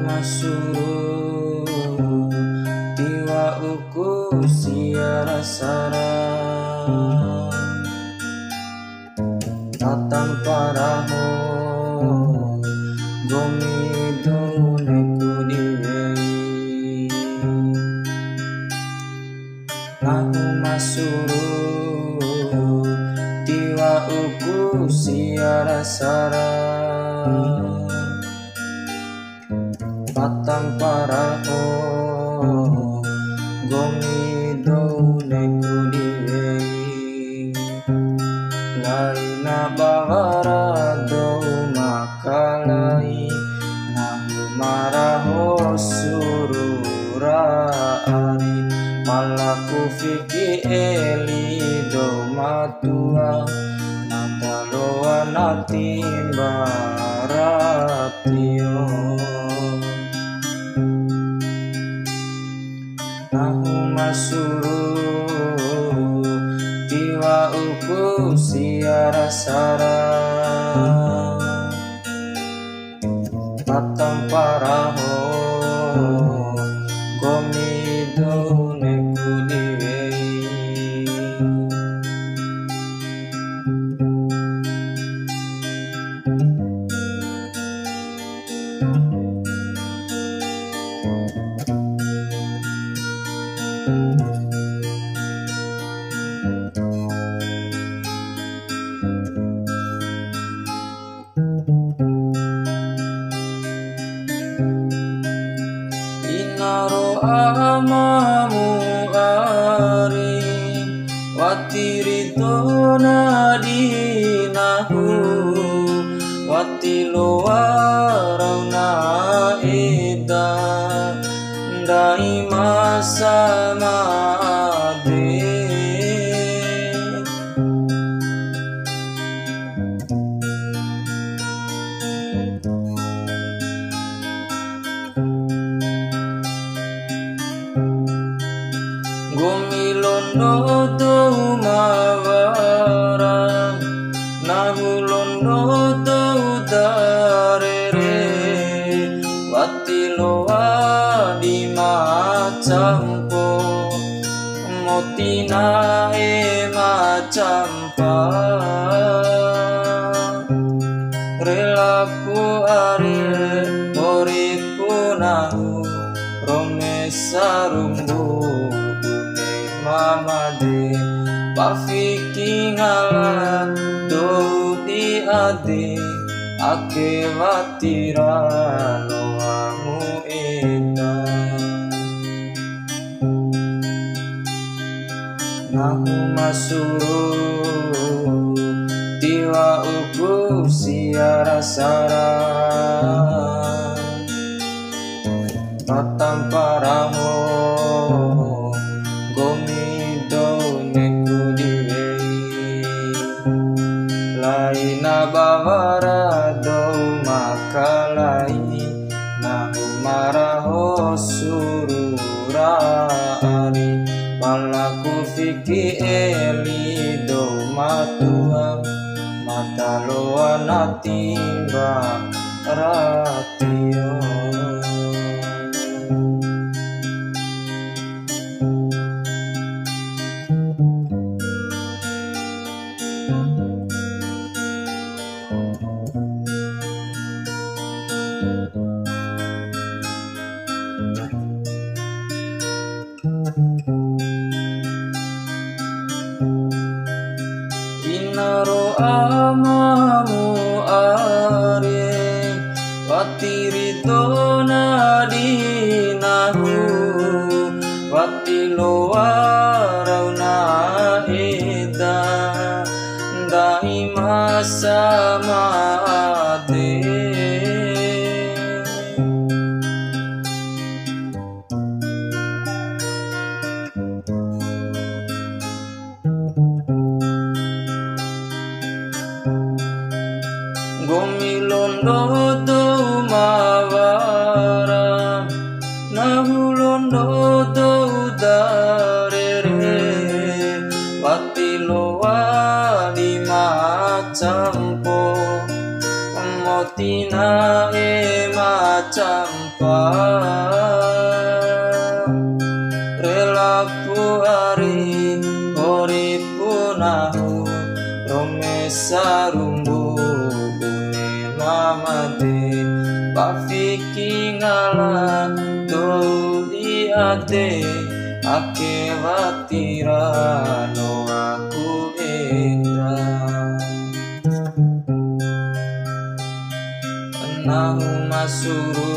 Masuru tiwa uku siara sara tatang paraho gomido neku diwei lahu masuru tiwa uku siara sara patang paraho gomido neku diwei laina bawara do makalai nahu maraho surura ari malaku fiki eli do matua nataloa natimbaratio nahu masuru tiwa uku siara sara patang paraho gomido neku diwei inaro amamu ari watirito nadinahu watilo warauna ida ndai masama ade gomilondo do mawara nahulondo do darere watilo adi macampo motina e macampa relaku aril oriku nahu romesarumbu mamade pafiki ngala do di ade ake watira loamu eda nahu masuru tiwa uku siara sara patang paraho gomido neku diwei laina bawara do makalai nahu maraho surura ari malaku fiki eli do matua mataloa natimba ratio inaro amamu are watirito nala dou iate ake watira no aku era nahu masuru